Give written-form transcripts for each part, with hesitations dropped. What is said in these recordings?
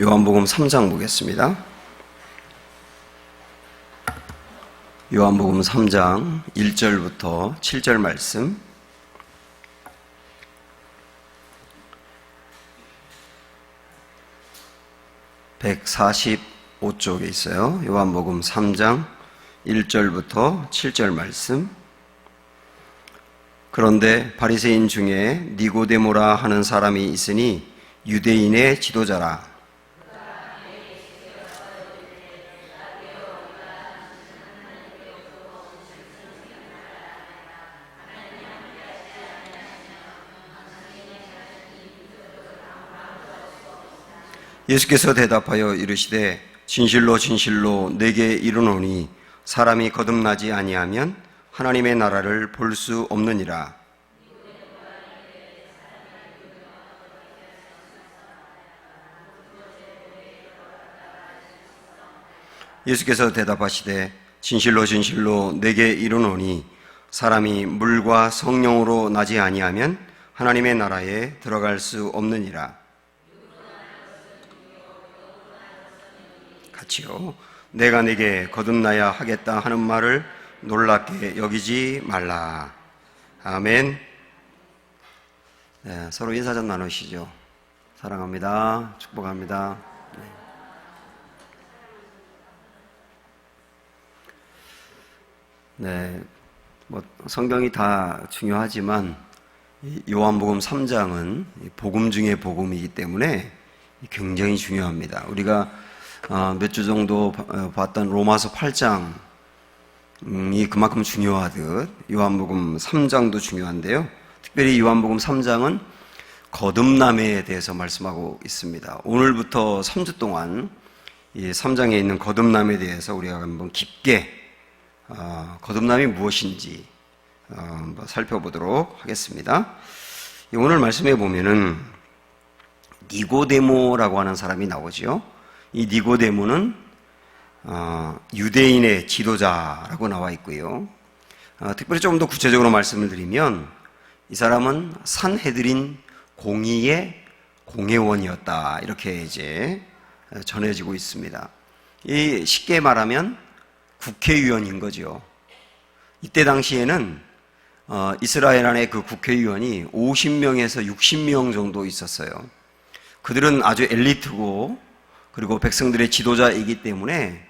요한복음 3장 보겠습니다. 요한복음 3장 1절부터 7절 말씀. (145쪽에) 있어요. 요한복음 3장 1절부터 7절 말씀. 그런데 바리새인 중에 니고데모라 하는 사람이 있으니 유대인의 지도자라. 예수께서 대답하여 이르시되 진실로 진실로 내게 이르노니 사람이 거듭나지 아니하면 하나님의 나라를 볼 수 없느니라. 예수께서 대답하시되 진실로 진실로 내게 이르노니 사람이 물과 성령으로 나지 아니하면 하나님의 나라에 들어갈 수 없느니라. 같이요. 내가 네게 거듭나야 하겠다 하는 말을 놀랍게 여기지 말라. 아멘. 네, 서로 인사 좀 나누시죠. 사랑합니다. 축복합니다. 네, 성경이 다 중요하지만 요한복음 3장은 복음 중에 복음이기 때문에 굉장히 중요합니다. 우리가 몇 주 정도 봤던 로마서 8장이 그만큼 중요하듯 요한복음 3장도 중요한데요. 특별히 요한복음 3장은 거듭남에 대해서 말씀하고 있습니다. 오늘부터 3주 동안 이 3장에 있는 거듭남에 대해서 우리가 한번 깊게 거듭남이 무엇인지 한번 살펴보도록 하겠습니다. 오늘 말씀에 보면은 니고데모라고 하는 사람이 나오죠. 이 니고데모는 유대인의 지도자라고 나와 있고요. 특별히 조금 더 구체적으로 말씀을 드리면 이 사람은 산헤드린 공의의 공회원이었다, 이렇게 이제 전해지고 있습니다. 이 쉽게 말하면 국회의원인 거죠. 이때 당시에는 이스라엘 안에 그 국회의원이 50명에서 60명 정도 있었어요. 그들은 아주 엘리트고 그리고 백성들의 지도자이기 때문에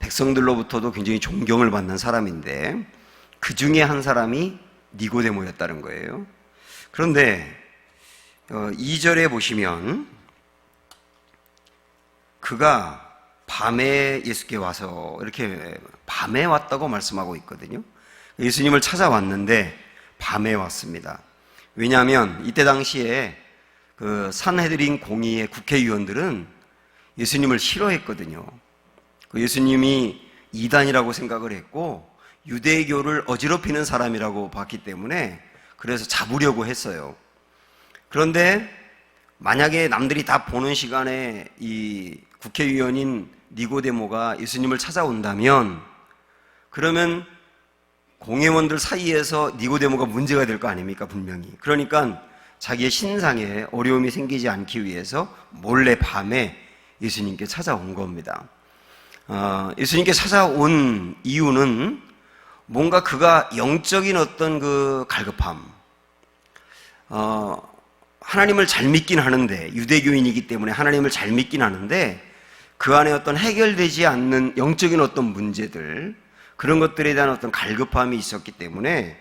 백성들로부터도 굉장히 존경을 받는 사람인데 그 중에 한 사람이 니고데모였다는 거예요. 그런데 2절에 보시면 그가 밤에 예수께 와서, 이렇게 밤에 왔다고 말씀하고 있거든요. 예수님을 찾아왔는데 밤에 왔습니다. 왜냐하면 이때 당시에 그 산헤드린 공의의 국회의원들은 예수님을 싫어했거든요. 그 예수님이 이단이라고 생각을 했고 유대교를 어지럽히는 사람이라고 봤기 때문에 그래서 잡으려고 했어요. 그런데 만약에 남들이 다 보는 시간에 이 국회의원인 니고데모가 예수님을 찾아온다면 그러면 공회원들 사이에서 니고데모가 문제가 될 거 아닙니까? 분명히. 그러니까 자기의 신상에 어려움이 생기지 않기 위해서 몰래 밤에 예수님께 찾아온 겁니다. 예수님께 찾아온 이유는 뭔가 그가 영적인 어떤 그 갈급함, 하나님을 잘 믿긴 하는데, 유대교인이기 때문에 하나님을 잘 믿긴 하는데 그 안에 어떤 해결되지 않는 영적인 어떤 문제들, 그런 것들에 대한 어떤 갈급함이 있었기 때문에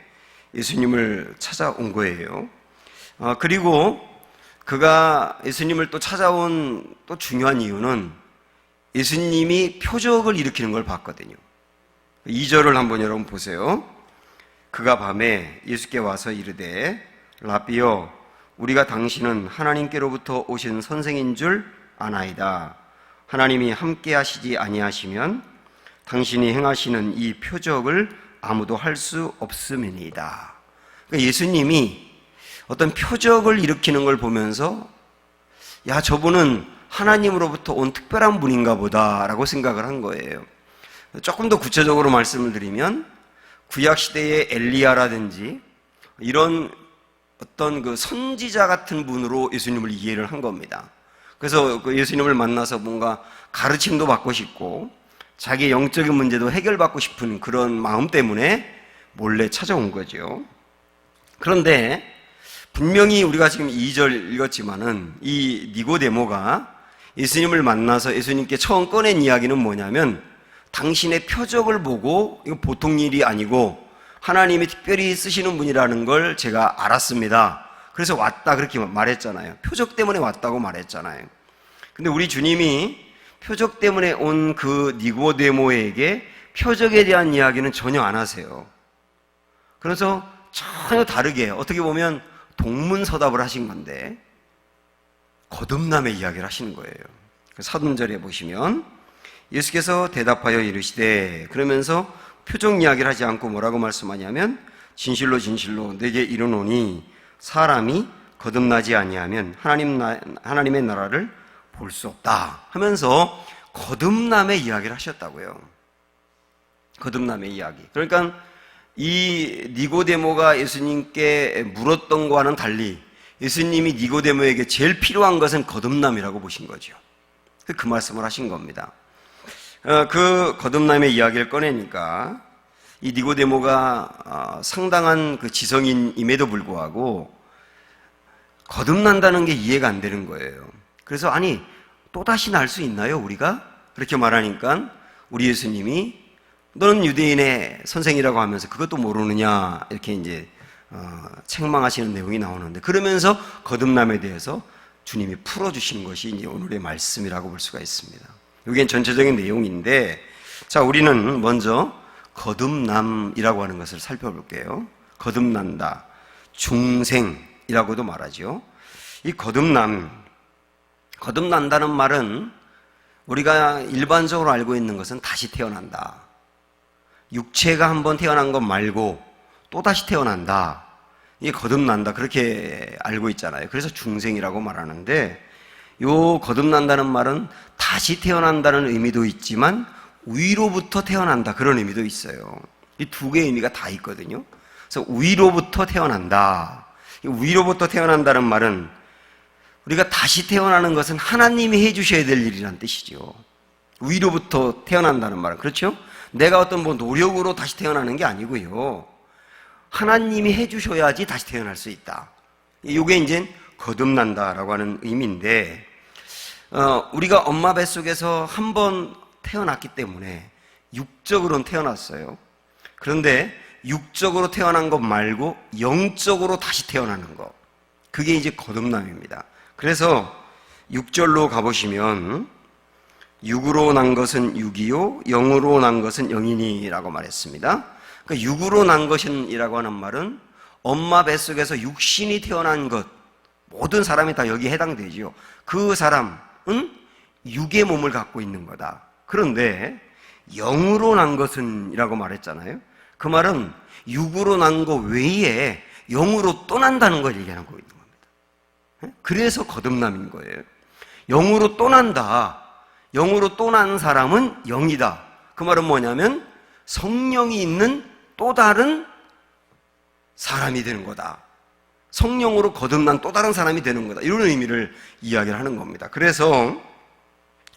예수님을 찾아온 거예요. 그리고 그가 예수님을 또 찾아온 또 중요한 이유는 예수님이 표적을 일으키는 걸 봤거든요. 2절을 한번 여러분 보세요. 그가 밤에 예수께 와서 이르되 라비여 우리가 당신은 하나님께로부터 오신 선생인 줄 아나이다. 하나님이 함께 하시지 아니하시면 당신이 행하시는 이 표적을 아무도 할 수 없음이니이다. 그러니까 예수님이 어떤 표적을 일으키는 걸 보면서 야, 저분은 하나님으로부터 온 특별한 분인가 보다라고 생각을 한 거예요. 조금 더 구체적으로 말씀을 드리면 구약시대의 엘리야라든지 이런 어떤 그 선지자 같은 분으로 예수님을 이해를 한 겁니다. 그래서 그 예수님을 만나서 뭔가 가르침도 받고 싶고 자기의 영적인 문제도 해결받고 싶은 그런 마음 때문에 몰래 찾아온 거죠. 그런데 분명히 우리가 지금 2절 읽었지만은 이 니고데모가 예수님을 만나서 예수님께 처음 꺼낸 이야기는 뭐냐면 당신의 표적을 보고 이거 보통 일이 아니고 하나님이 특별히 쓰시는 분이라는 걸 제가 알았습니다. 그래서 왔다 그렇게 말했잖아요. 표적 때문에 왔다고 말했잖아요. 근데 우리 주님이 표적 때문에 온 그 니고데모에게 표적에 대한 이야기는 전혀 안 하세요. 그래서 전혀 다르게 어떻게 보면 동문서답을 하신 건데 거듭남의 이야기를 하시는 거예요. 사도절에 보시면 예수께서 대답하여 이르시되 그러면서 표적 이야기를 하지 않고 뭐라고 말씀하냐면 진실로 진실로 내게 이르노니 사람이 거듭나지 아니하면 하나님의 나라를 볼 수 없다 하면서 거듭남의 이야기를 하셨다고요. 거듭남의 이야기. 그러니까 이 니고데모가 예수님께 물었던 것과는 달리 예수님이 니고데모에게 제일 필요한 것은 거듭남이라고 보신 거죠. 그 말씀을 하신 겁니다. 그 거듭남의 이야기를 꺼내니까 이 니고데모가 상당한 그 지성인임에도 불구하고 거듭난다는 게 이해가 안 되는 거예요. 그래서 아니 또다시 날 수 있나요 우리가? 그렇게 말하니까 우리 예수님이 너는 유대인의 선생이라고 하면서 그것도 모르느냐 이렇게 이제 책망하시는 내용이 나오는데 그러면서 거듭남에 대해서 주님이 풀어주신 것이 이제 오늘의 말씀이라고 볼 수가 있습니다. 여기엔 전체적인 내용인데 자 우리는 먼저 거듭남이라고 하는 것을 살펴볼게요. 거듭난다, 중생이라고도 말하죠. 이 거듭난다는 말은 우리가 일반적으로 알고 있는 것은 다시 태어난다. 육체가 한번 태어난 것 말고 또 다시 태어난다. 이게 거듭난다. 그렇게 알고 있잖아요. 그래서 중생이라고 말하는데 요 거듭난다는 말은 다시 태어난다는 의미도 있지만 위로부터 태어난다. 그런 의미도 있어요. 이 두 개의 의미가 다 있거든요. 그래서 위로부터 태어난다. 위로부터 태어난다는 말은 우리가 다시 태어나는 것은 하나님이 해주셔야 될 일이라는 뜻이죠. 위로부터 태어난다는 말은 그렇죠? 내가 어떤 노력으로 다시 태어나는 게 아니고요. 하나님이 해주셔야지 다시 태어날 수 있다. 이게 이제 거듭난다라고 하는 의미인데 우리가 엄마 뱃속에서 한 번 태어났기 때문에 육적으로는 태어났어요. 그런데 육적으로 태어난 것 말고 영적으로 다시 태어나는 것, 그게 이제 거듭남입니다. 그래서 6절로 가보시면 육으로 난 것은 육이요 영으로 난 것은 영이니라고 말했습니다. 그러니까 육으로 난 것이라고 하는 말은 엄마 뱃속에서 육신이 태어난 것, 모든 사람이 다 여기에 해당되죠. 그 사람은 육의 몸을 갖고 있는 거다. 그런데 영으로 난 것은 이라고 말했잖아요. 그 말은 육으로 난 것 외에 영으로 또 난다는 걸 얘기하는 거 있는 겁니다. 그래서 거듭남인 거예요. 영으로 또 난다. 영으로 또 난 사람은 영이다. 그 말은 뭐냐면 성령이 있는 또 다른 사람이 되는 거다. 성령으로 거듭난 또 다른 사람이 되는 거다. 이런 의미를 이야기를 하는 겁니다. 그래서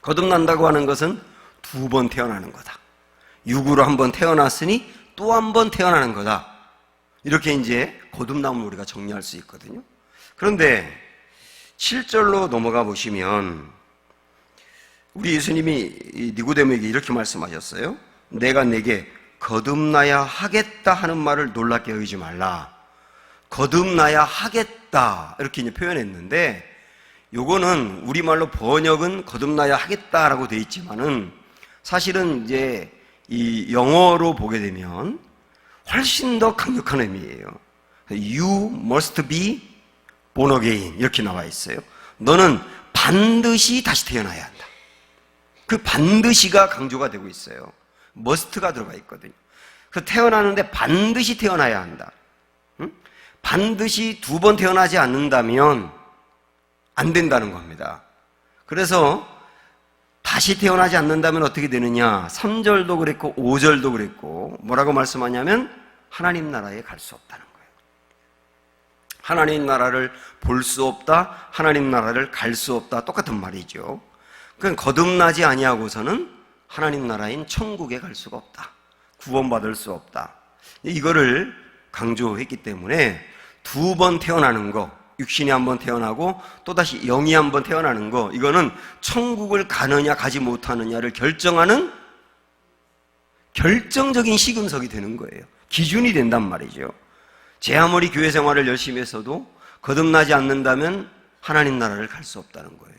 거듭난다고 하는 것은 두 번 태어나는 거다. 육으로 한 번 태어났으니 또 한 번 태어나는 거다. 이렇게 이제 거듭남을 우리가 정리할 수 있거든요. 그런데 7절로 넘어가 보시면 우리 예수님이 니고데모에게 이렇게 말씀하셨어요. 내가 내게 거듭나야 하겠다 하는 말을 놀랍게 여기지 말라. 거듭나야 하겠다 이렇게 이제 표현했는데 요거는 우리말로 번역은 거듭나야 하겠다라고 돼 있지만은 사실은 이제 이 영어로 보게 되면 훨씬 더 강력한 의미예요. You must be born again 이렇게 나와 있어요. 너는 반드시 다시 태어나야 한다. 그 반드시가 강조가 되고 있어요. must가 들어가 있거든요. 그래서 태어나는데 반드시 태어나야 한다. 응? 반드시 두 번 태어나지 않는다면 안 된다는 겁니다. 그래서 다시 태어나지 않는다면 어떻게 되느냐? 3절도 그랬고 5절도 그랬고 뭐라고 말씀하냐면 하나님 나라에 갈 수 없다는 거예요. 하나님 나라를 볼 수 없다, 하나님 나라를 갈 수 없다, 똑같은 말이죠. 그러니까 거듭나지 아니하고서는 하나님 나라인 천국에 갈 수가 없다, 구원받을 수 없다. 이거를 강조했기 때문에 두 번 태어나는 거, 육신이 한 번 태어나고 또다시 영이 한 번 태어나는 거, 이거는 천국을 가느냐 가지 못하느냐를 결정하는 결정적인 시금석이 되는 거예요. 기준이 된단 말이죠. 제 아무리 교회 생활을 열심히 했어도 거듭나지 않는다면 하나님 나라를 갈 수 없다는 거예요.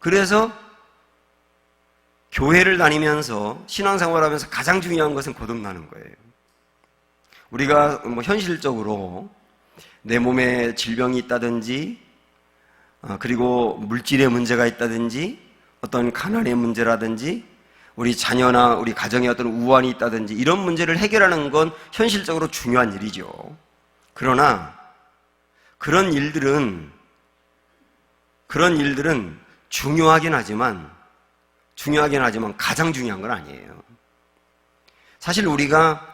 그래서 교회를 다니면서 신앙생활하면서 가장 중요한 것은 거듭나는 거예요. 우리가 현실적으로 내 몸에 질병이 있다든지, 그리고 물질의 문제가 있다든지, 어떤 가난의 문제라든지, 우리 자녀나 우리 가정에 어떤 우환이 있다든지, 이런 문제를 해결하는 건 현실적으로 중요한 일이죠. 그러나 그런 일들은 중요하긴 하지만 가장 중요한 건 아니에요. 사실 우리가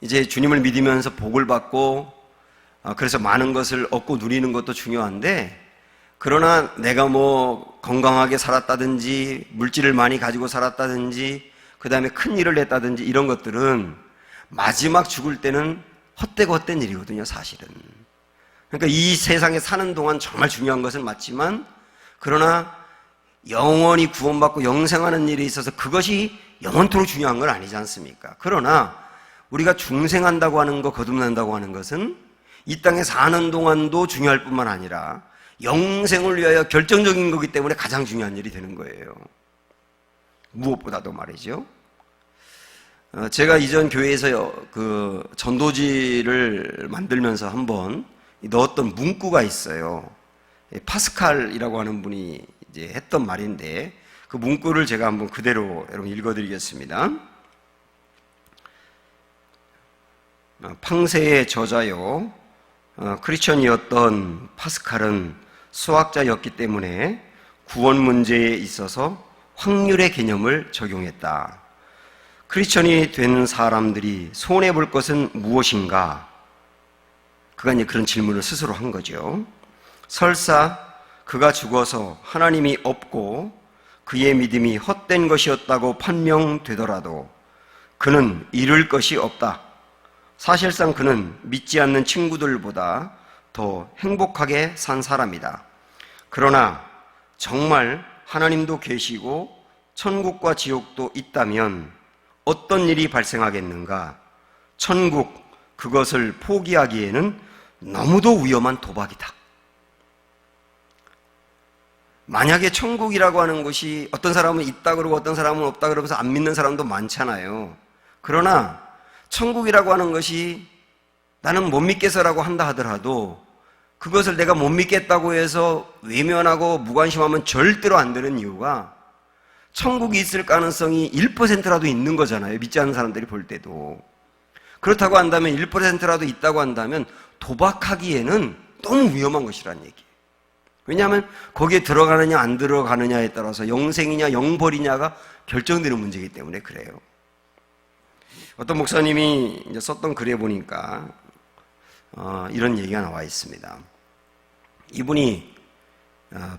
이제 주님을 믿으면서 복을 받고 그래서 많은 것을 얻고 누리는 것도 중요한데, 그러나 내가 건강하게 살았다든지 물질을 많이 가지고 살았다든지 그 다음에 큰 일을 했다든지 이런 것들은 마지막 죽을 때는 헛되고 헛된 일이거든요, 사실은. 그러니까 이 세상에 사는 동안 정말 중요한 것은 맞지만, 그러나 영원히 구원받고 영생하는 일에 있어서 그것이 영원토록 중요한 건 아니지 않습니까? 그러나 우리가 중생한다고 하는 거, 거듭난다고 하는 것은 이 땅에 사는 동안도 중요할 뿐만 아니라 영생을 위하여 결정적인 거기 때문에 가장 중요한 일이 되는 거예요. 무엇보다도 말이죠. 제가 이전 교회에서 그 전도지를 만들면서 한번 넣었던 문구가 있어요. 파스칼이라고 하는 분이 이제 했던 말인데, 그 문구를 제가 한번 그대로 여러분 읽어드리겠습니다. 팡세의 저자요, 크리스천이었던 파스칼은 수학자였기 때문에 구원 문제에 있어서 확률의 개념을 적용했다. 크리스천이 된 사람들이 손해볼 것은 무엇인가? 그가 이제 그런 질문을 스스로 한 거죠. 설사 그가 죽어서 하나님이 없고 그의 믿음이 헛된 것이었다고 판명되더라도 그는 잃을 것이 없다. 사실상 그는 믿지 않는 친구들보다 더 행복하게 산 사람이다. 그러나 정말 하나님도 계시고 천국과 지옥도 있다면 어떤 일이 발생하겠는가? 천국, 그것을 포기하기에는 너무도 위험한 도박이다. 만약에 천국이라고 하는 것이 어떤 사람은 있다 그러고 어떤 사람은 없다 그러면서 안 믿는 사람도 많잖아요. 그러나 천국이라고 하는 것이 나는 못 믿겠어라고 한다 하더라도 그것을 내가 못 믿겠다고 해서 외면하고 무관심하면 절대로 안 되는 이유가, 천국이 있을 가능성이 1%라도 있는 거잖아요. 믿지 않는 사람들이 볼 때도. 그렇다고 한다면 1%라도 있다고 한다면 도박하기에는 너무 위험한 것이라는 얘기예요. 왜냐하면 거기에 들어가느냐 안 들어가느냐에 따라서 영생이냐 영벌이냐가 결정되는 문제이기 때문에 그래요. 어떤 목사님이 이제 썼던 글에 보니까 이런 얘기가 나와 있습니다. 이분이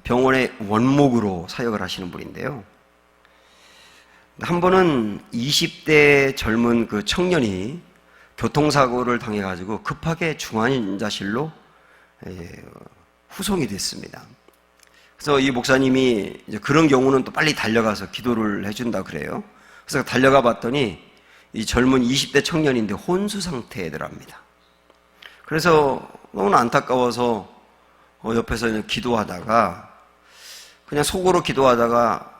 병원의 원목으로 사역을 하시는 분인데요. 한 번은 20대 젊은 그 청년이 교통사고를 당해가지고 급하게 중환자실로 후송이 됐습니다. 그래서 이 목사님이 이제 그런 경우는 또 빨리 달려가서 기도를 해준다 그래요. 그래서 달려가 봤더니 이 젊은 20대 청년인데 혼수 상태더랍니다. 그래서 너무 안타까워서 옆에서 그냥 기도하다가, 그냥 속으로 기도하다가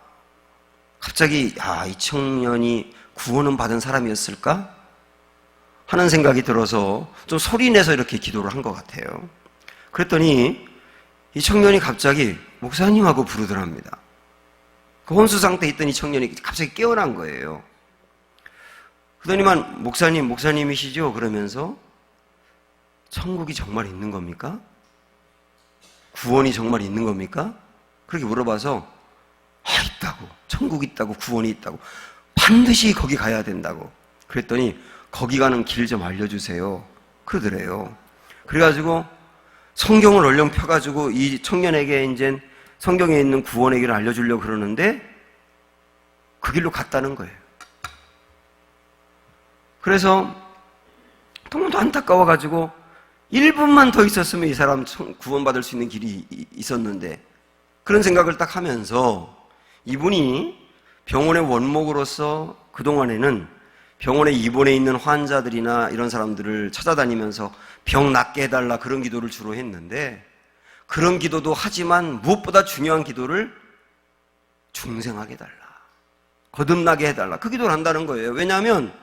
갑자기 이 청년이 구원은 받은 사람이었을까? 하는 생각이 들어서 좀 소리내서 이렇게 기도를 한 것 같아요. 그랬더니 이 청년이 갑자기 목사님하고 부르더랍니다. 그 혼수 상태에 있던 이 청년이 갑자기 깨어난 거예요. 그러더니만 목사님이시죠? 그러면서 천국이 정말 있는 겁니까? 구원이 정말 있는 겁니까? 그렇게 물어봐서 있다고, 천국이 있다고, 구원이 있다고, 반드시 거기 가야 된다고. 그랬더니 거기 가는 길 좀 알려주세요. 그러더래요. 그래가지고 성경을 얼른 펴가지고 이 청년에게 이제 성경에 있는 구원의 길을 알려주려고 그러는데 그 길로 갔다는 거예요. 그래서 너무도 안타까워가지고 1분만 더 있었으면 이 사람 구원받을 수 있는 길이 있었는데, 그런 생각을 딱 하면서 이분이 병원의 원목으로서 그동안에는 병원에 입원해 있는 환자들이나 이런 사람들을 찾아다니면서 병 낫게 해달라 그런 기도를 주로 했는데, 그런 기도도 하지만 무엇보다 중요한 기도를 중생하게 해달라, 거듭나게 해달라, 그 기도를 한다는 거예요. 왜냐하면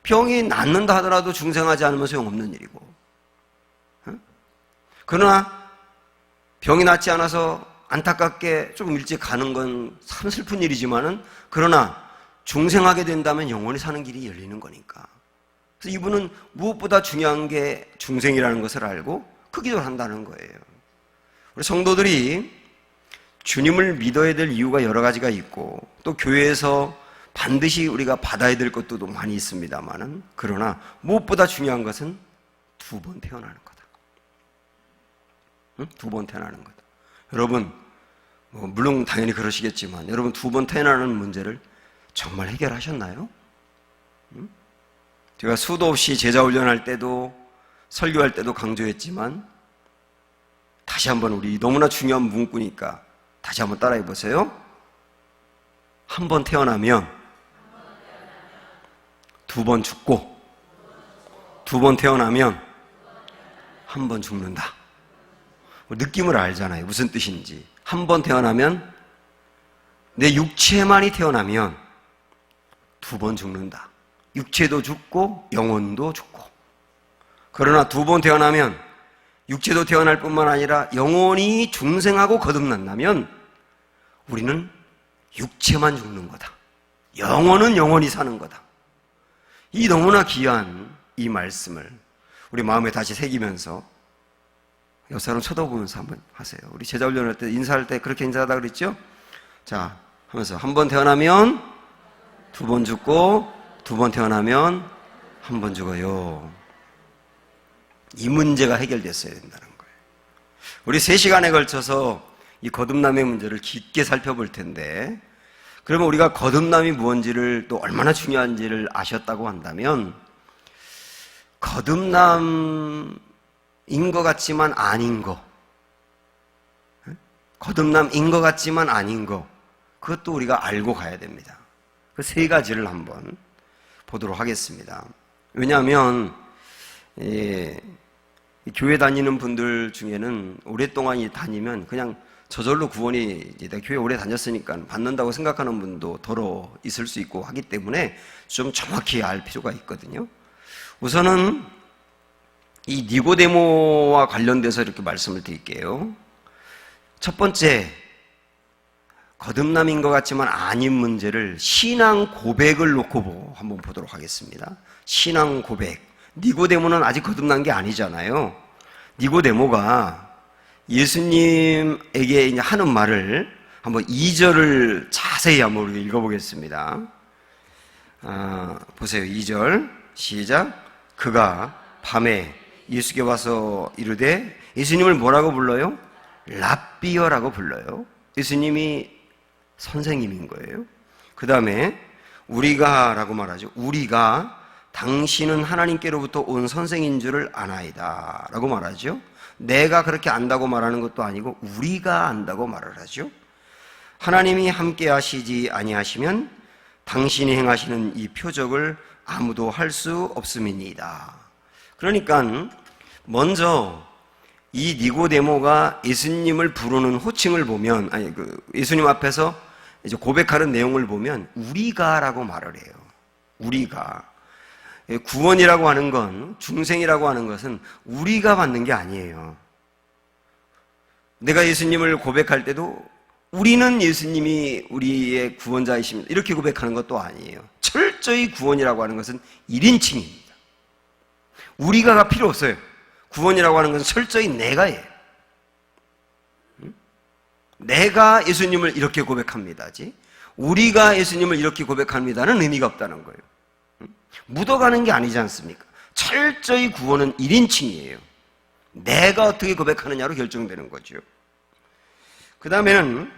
병이 낫는다 하더라도 중생하지 않으면 소용없는 일이고, 그러나 병이 낫지 않아서 안타깝게 좀 일찍 가는 건 참 슬픈 일이지만은, 그러나 중생하게 된다면 영원히 사는 길이 열리는 거니까. 그래서 이분은 무엇보다 중요한 게 중생이라는 것을 알고 그 기도를 한다는 거예요. 우리 성도들이 주님을 믿어야 될 이유가 여러 가지가 있고, 또 교회에서 반드시 우리가 받아야 될 것도 많이 있습니다만은, 그러나 무엇보다 중요한 것은 두 번 태어나는 거다. 응? 두 번 태어나는 거다. 여러분, 물론 당연히 그러시겠지만, 여러분 두 번 태어나는 문제를 정말 해결하셨나요? 응? 제가 수도 없이 제자 훈련할 때도 설교할 때도 강조했지만, 다시 한번 우리 너무나 중요한 문구니까 다시 한번 따라해 보세요. 한 번 태어나면 두 번 죽고, 두 번 태어나면 한 번 죽는다. 느낌을 알잖아요. 무슨 뜻인지. 한 번 태어나면, 내 육체만이 태어나면 두 번 죽는다. 육체도 죽고 영혼도 죽고. 그러나 두 번 태어나면 육체도 태어날 뿐만 아니라 영혼이 중생하고 거듭난다면 우리는 육체만 죽는 거다. 영혼은 영원히 사는 거다. 이 너무나 귀한 이 말씀을 우리 마음에 다시 새기면서, 옆 사람 쳐다보면서 한번 하세요. 우리 제자 훈련할 때 인사할 때 그렇게 인사하다 그랬죠? 자, 하면서 한 번 태어나면 두 번 죽고, 두 번 태어나면 한 번 죽어요. 이 문제가 해결됐어야 된다는 거예요. 우리 3시간에 걸쳐서 이 거듭남의 문제를 깊게 살펴볼 텐데, 그러면 우리가 거듭남이 무엇인지를, 또 얼마나 중요한지를 아셨다고 한다면, 거듭남인 것 같지만 아닌 거, 거듭남인 것 같지만 아닌 거, 그것도 우리가 알고 가야 됩니다. 그 3가지를 한번 보도록 하겠습니다. 왜냐하면 교회 다니는 분들 중에는 오랫동안 다니면 그냥 저절로 구원이, 내가 교회 오래 다녔으니까 받는다고 생각하는 분도 더러 있을 수 있고 하기 때문에 좀 정확히 알 필요가 있거든요. 우선은 이 니고데모와 관련돼서 이렇게 말씀을 드릴게요. 첫 번째, 거듭남인 것 같지만 아닌 문제를 신앙 고백을 놓고 한번 보도록 하겠습니다. 신앙 고백. 니고데모는 아직 거듭난 게 아니잖아요. 니고데모가 예수님에게 이제 하는 말을 한번 2절을 자세히 한번 우리가 읽어보겠습니다. 보세요. 2절 시작. 그가 밤에 예수께 와서 이르되, 예수님을 뭐라고 불러요? 랍비어라고 불러요. 예수님이 선생님인 거예요. 그 다음에 우리가 라고 말하죠. 우리가 당신은 하나님께로부터 온 선생인 줄을 아나이다 라고 말하죠. 내가 그렇게 안다고 말하는 것도 아니고 우리가 안다고 말을 하죠. 하나님이 함께 하시지 아니하시면 당신이 행하시는 이 표적을 아무도 할 수 없음이니이다. 그러니까 먼저 이 니고데모가 예수님을 부르는 호칭을 보면, 예수님 앞에서 이제 고백하는 내용을 보면 우리가라고 말을 해요. 우리가. 구원이라고 하는 건, 중생이라고 하는 것은 우리가 받는 게 아니에요. 내가 예수님을 고백할 때도 우리는 예수님이 우리의 구원자이십니다 이렇게 고백하는 것도 아니에요. 철저히 구원이라고 하는 것은 1인칭입니다. 우리가가 필요 없어요. 구원이라고 하는 것은 철저히 내가 해요. 내가 예수님을 이렇게 고백합니다지, 우리가 예수님을 이렇게 고백합니다는 의미가 없다는 거예요. 묻어가는 게 아니지 않습니까? 철저히 구원은 1인칭이에요. 내가 어떻게 고백하느냐로 결정되는 거죠. 그 다음에는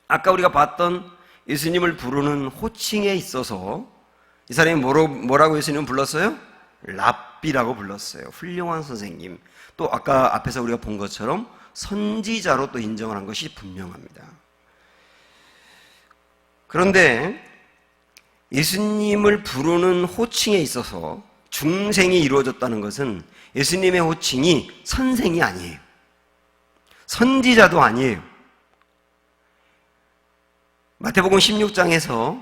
아까 우리가 봤던 예수님을 부르는 호칭에 있어서 이 사람이 뭐라고 예수님을 불렀어요? 랍비라고 불렀어요. 훌륭한 선생님. 또 아까 앞에서 우리가 본 것처럼 선지자로 또 인정을 한 것이 분명합니다. 그런데 예수님을 부르는 호칭에 있어서 중생이 이루어졌다는 것은 예수님의 호칭이 선생이 아니에요. 선지자도 아니에요. 마태복음 16장에서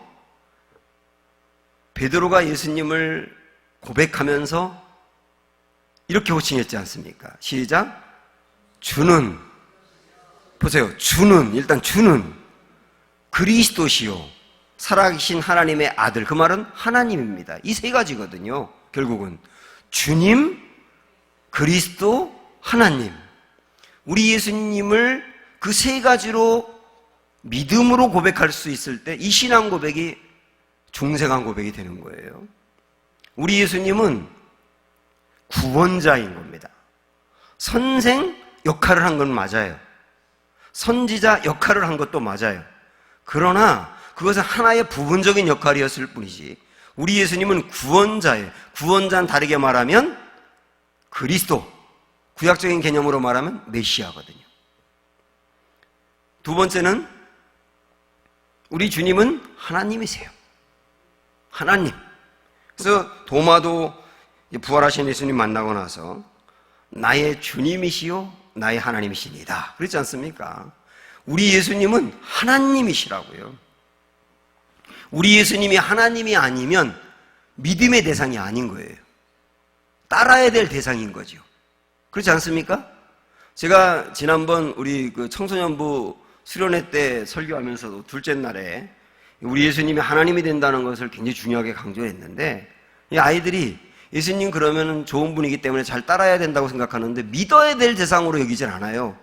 베드로가 예수님을 고백하면서 이렇게 호칭했지 않습니까? 시작. 주는, 보세요. 일단 주는 그리스도시요 살아계신 하나님의 아들. 그 말은 하나님입니다. 이 세 가지거든요. 결국은 주님, 그리스도, 하나님. 우리 예수님을 그 세 가지로 믿음으로 고백할 수 있을 때 이 신앙 고백이 중생한 고백이 되는 거예요. 우리 예수님은 구원자인 겁니다. 선생 역할을 한 건 맞아요. 선지자 역할을 한 것도 맞아요. 그러나 그것은 하나의 부분적인 역할이었을 뿐이지 우리 예수님은 구원자예요. 구원자는 다르게 말하면 그리스도, 구약적인 개념으로 말하면 메시아거든요. 두 번째는 우리 주님은 하나님이세요. 하나님. 그래서 도마도 부활하신 예수님 만나고 나서 나의 주님이시요 나의 하나님이시니다. 그렇지 않습니까? 우리 예수님은 하나님이시라고요. 우리 예수님이 하나님이 아니면 믿음의 대상이 아닌 거예요. 따라야 될 대상인 거죠. 그렇지 않습니까? 제가 지난번 우리 그 청소년부 수련회 때 설교하면서도 둘째 날에 우리 예수님이 하나님이 된다는 것을 굉장히 중요하게 강조했는데 이 아이들이 예수님 그러면 좋은 분이기 때문에 잘 따라야 된다고 생각하는데 믿어야 될 대상으로 여기질 않아요.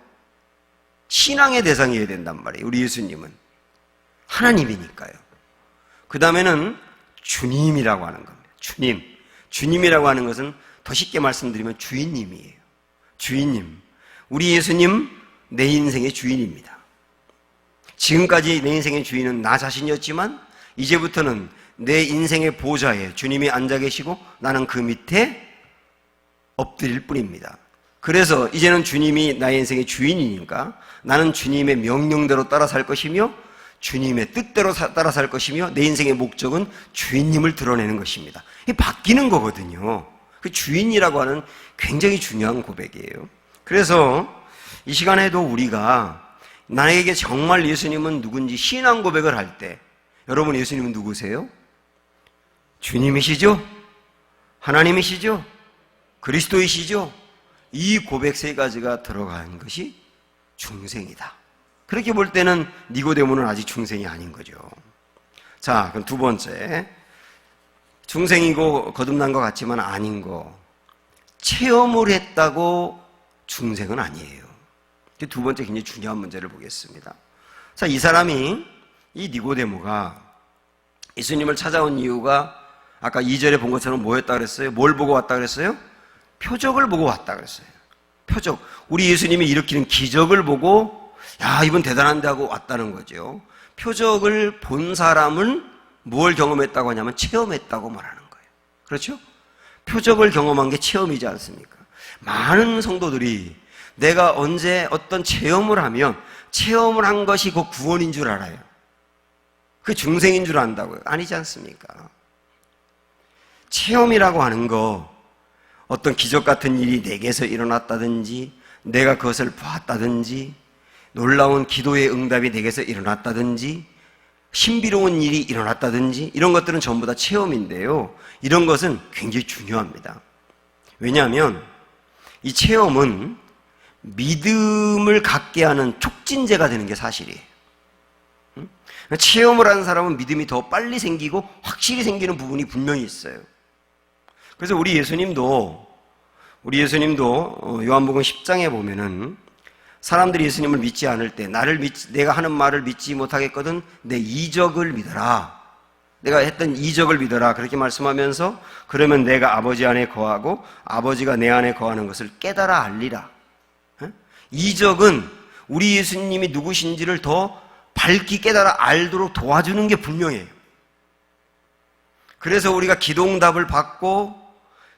신앙의 대상이어야 된단 말이에요. 우리 예수님은 하나님이니까요. 그 다음에는 주님이라고 하는 겁니다. 주님이라고 하는 것은 더 쉽게 말씀드리면 주인님이에요. 주인님. 우리 예수님 내 인생의 주인입니다. 지금까지 내 인생의 주인은 나 자신이었지만 이제부터는 내 인생의 보좌에 주님이 앉아 계시고 나는 그 밑에 엎드릴 뿐입니다. 그래서 이제는 주님이 나의 인생의 주인이니까 나는 주님의 명령대로 따라 살 것이며 주님의 뜻대로 따라 살 것이며 내 인생의 목적은 주인님을 드러내는 것입니다. 이게 바뀌는 거거든요. 그 주인이라고 하는 굉장히 중요한 고백이에요. 그래서 이 시간에도 우리가 나에게 정말 예수님은 누군지 신앙 고백을 할 때 여러분 예수님은 누구세요? 주님이시죠? 하나님이시죠? 그리스도이시죠? 이 고백 세 가지가 들어간 것이 중생이다. 그렇게 볼 때는 니고데모는 아직 중생이 아닌 거죠. 자, 그럼 두 번째. 중생이고 거듭난 것 같지만 아닌 거. 체험을 했다고 중생은 아니에요. 두 번째 굉장히 중요한 문제를 보겠습니다. 자, 이 사람이, 이 니고데모가 예수님을 찾아온 이유가 아까 2절에 본 것처럼 뭐였다 그랬어요? 뭘 보고 왔다 그랬어요? 표적을 보고 왔다 그랬어요. 표적. 우리 예수님이 일으키는 기적을 보고 야, 이분 대단한데 하고 왔다는 거죠. 표적을 본 사람은 뭘 경험했다고 하냐면 체험했다고 말하는 거예요. 그렇죠? 표적을 경험한 게 체험이지 않습니까? 많은 성도들이 내가 언제 어떤 체험을 하면 체험을 한 것이 그 구원인 줄 알아요. 그 중생인 줄 안다고요. 아니지 않습니까? 체험이라고 하는 거 어떤 기적 같은 일이 내게서 일어났다든지 내가 그것을 봤다든지 놀라운 기도의 응답이 내게서 일어났다든지 신비로운 일이 일어났다든지 이런 것들은 전부 다 체험인데요. 이런 것은 굉장히 중요합니다. 왜냐하면 이 체험은 믿음을 갖게 하는 촉진제가 되는 게 사실이에요. 체험을 하는 사람은 믿음이 더 빨리 생기고 확실히 생기는 부분이 분명히 있어요. 그래서 우리 예수님도 요한복음 10장에 보면은 사람들이 예수님을 믿지 않을 때 내가 하는 말을 믿지 못하겠거든 내 이적을 믿어라. 내가 했던 이적을 믿어라. 그렇게 말씀하면서 그러면 내가 아버지 안에 거하고 아버지가 내 안에 거하는 것을 깨달아 알리라. 이적은 우리 예수님이 누구신지를 더 밝히 깨달아 알도록 도와주는 게 분명해요. 그래서 우리가 기도응답을 받고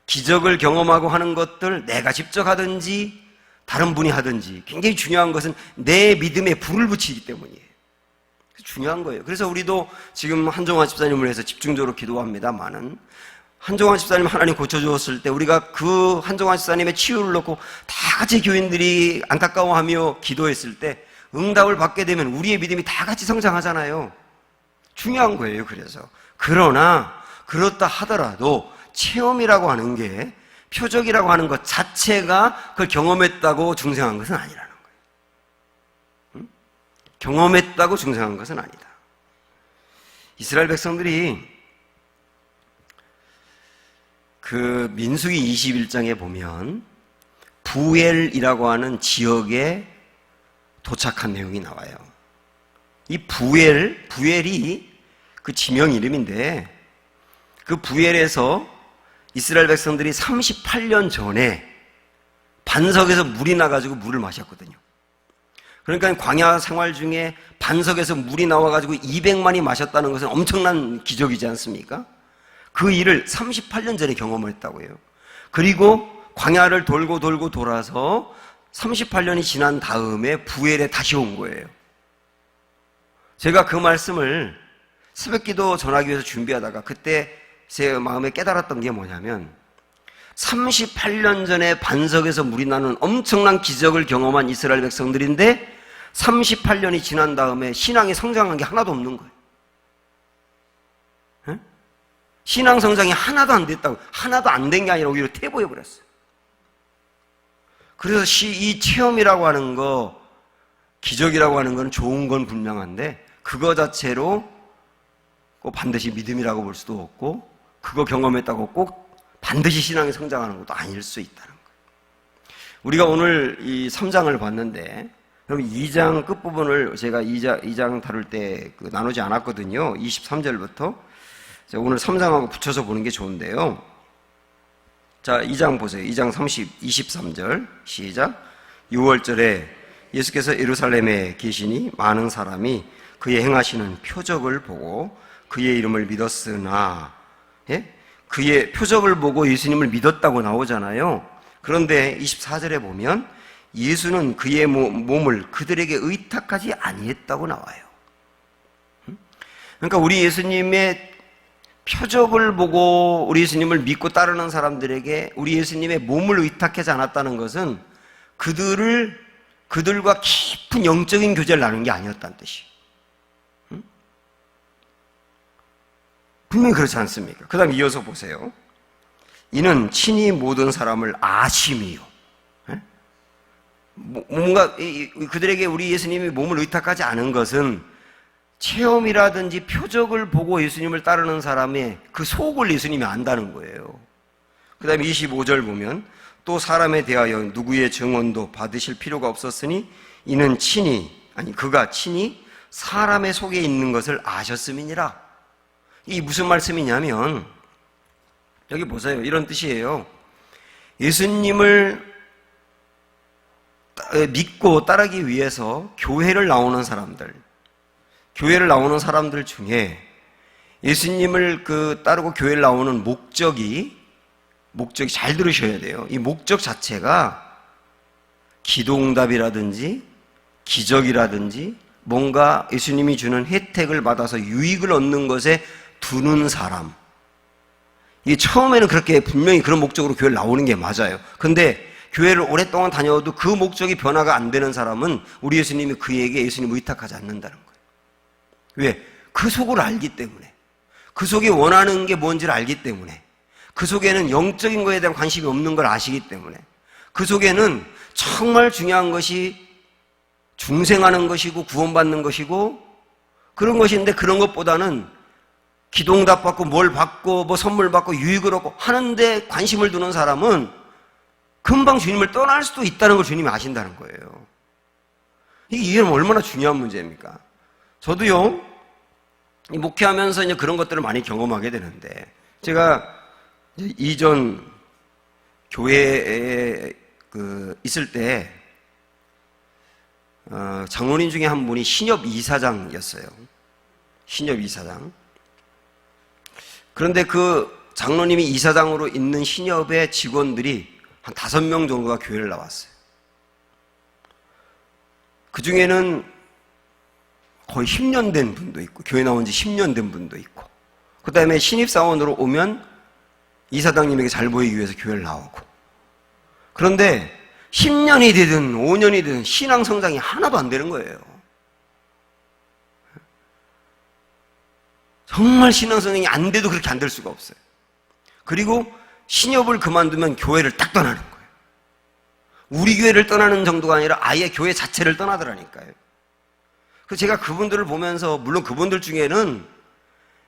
기적을 경험하고 하는 것들 내가 직접 하든지 다른 분이 하든지 굉장히 중요한 것은 내 믿음에 불을 붙이기 때문이에요. 중요한 거예요. 그래서 우리도 지금 한종환 집사님을 위해서 집중적으로 기도합니다만은 한종환 집사님 하나님 고쳐주었을 때 우리가 그 한종환 집사님의 치유를 놓고 다 같이 교인들이 안타까워하며 기도했을 때 응답을 받게 되면 우리의 믿음이 다 같이 성장하잖아요. 중요한 거예요. 그래서 그러나 그렇다 하더라도 체험이라고 하는 게 표적이라고 하는 것 자체가 그걸 경험했다고 중생한 것은 아니라는 거예요. 경험했다고 중생한 것은 아니다. 이스라엘 백성들이 그 민수기 21장에 보면 부엘이라고 하는 지역에 도착한 내용이 나와요. 이 부엘이 그 지명 이름인데 그 부엘에서 이스라엘 백성들이 38년 전에 반석에서 물이 나가지고 물을 마셨거든요. 그러니까 광야 생활 중에 반석에서 물이 나와가지고 200만이 마셨다는 것은 엄청난 기적이지 않습니까? 그 일을 38년 전에 경험을 했다고 해요. 그리고 광야를 돌고 돌아서 38년이 지난 다음에 부엘에 다시 온 거예요. 제가 그 말씀을 새벽기도 전하기 위해서 준비하다가 그때 제 마음에 깨달았던 게 뭐냐면 38년 전에 반석에서 물이 나는 엄청난 기적을 경험한 이스라엘 백성들인데 38년이 지난 다음에 신앙이 성장한 게 하나도 없는 거예요. 네? 신앙 성장이 하나도 안 됐다고. 하나도 안 된 게 아니라 오히려 퇴보해버렸어요. 그래서 이 체험이라고 하는 거, 기적이라고 하는 건 좋은 건 분명한데 그거 자체로 꼭 반드시 믿음이라고 볼 수도 없고 그거 경험했다고 꼭 반드시 신앙이 성장하는 것도 아닐 수 있다는 거예요. 우리가 오늘 이 3장을 봤는데 그럼 2장 끝부분을 제가 2장 다룰 때 나누지 않았거든요. 23절부터 오늘 3장하고 붙여서 보는 게 좋은데요. 자, 2장 보세요. 2장 23절 시작. 6월절에 예수께서 예루살렘에 계시니 많은 사람이 그의 행하시는 표적을 보고 그의 이름을 믿었으나, 예? 그의 표적을 보고 예수님을 믿었다고 나오잖아요. 그런데 24절에 보면 예수는 그의 몸을 그들에게 의탁하지 아니했다고 나와요. 그러니까 우리 예수님의 표적을 보고 우리 예수님을 믿고 따르는 사람들에게 우리 예수님의 몸을 의탁하지 않았다는 것은 그들과 깊은 영적인 교제를 나눈 게 아니었다는 뜻이에요. 분명히 그렇지 않습니까? 그 다음 이어서 보세요. 이는 친히 모든 사람을 아심이요. 뭔가 그들에게 우리 예수님이 몸을 의탁하지 않은 것은 체험이라든지 표적을 보고 예수님을 따르는 사람의 그 속을 예수님이 안다는 거예요. 그 다음에 25절 보면 또 사람에 대하여 누구의 증언도 받으실 필요가 없었으니 이는 그가 친히 사람의 속에 있는 것을 아셨음이니라. 이 무슨 말씀이냐면 여기 보세요. 이런 뜻이에요. 예수님을 믿고 따르기 위해서 교회를 나오는 사람들 중에 예수님을 따르고 교회를 나오는 목적이 잘 들으셔야 돼요. 이 목적 자체가 기도응답이라든지 기적이라든지 뭔가 예수님이 주는 혜택을 받아서 유익을 얻는 것에 두는 사람. 이게 처음에는 그렇게 분명히 그런 목적으로 교회를 나오는 게 맞아요. 근데 교회를 오랫동안 다녀도 그 목적이 변화가 안 되는 사람은 우리 예수님이 그에게 예수님을 의탁하지 않는다는 거예요. 왜? 그 속을 알기 때문에. 그 속에 원하는 게 뭔지를 알기 때문에. 그 속에는 영적인 거에 대한 관심이 없는 걸 아시기 때문에. 그 속에는 정말 중요한 것이 중생하는 것이고 구원받는 것이고 그런 것인데 그런 것보다는 기도응답 받고 뭘 받고 뭐 선물 받고 유익을 얻고 하는데 관심을 두는 사람은 금방 주님을 떠날 수도 있다는 걸 주님이 아신다는 거예요. 이게 얼마나 중요한 문제입니까? 저도요, 목회하면서 이제 그런 것들을 많이 경험하게 되는데, 제가 이전 교회에 있을 때 장로님 중에 한 분이 신협 이사장이었어요. 신협 이사장. 그런데 그 장로님이 이사장으로 있는 신협의 직원들이 한 5명 정도가 교회를 나왔어요. 그 중에는 거의 10년 된 분도 있고, 교회 나온 지 10년 된 분도 있고, 그 다음에 신입사원으로 오면 이사장님에게 잘 보이기 위해서 교회를 나오고. 그런데 10년이 되든 5년이 되든 신앙 성장이 하나도 안 되는 거예요. 정말 신앙 성장이 안 돼도 그렇게 안 될 수가 없어요. 그리고 신협을 그만두면 교회를 딱 떠나는 거예요. 우리 교회를 떠나는 정도가 아니라 아예 교회 자체를 떠나더라니까요. 그래서 제가 그분들을 보면서, 물론 그분들 중에는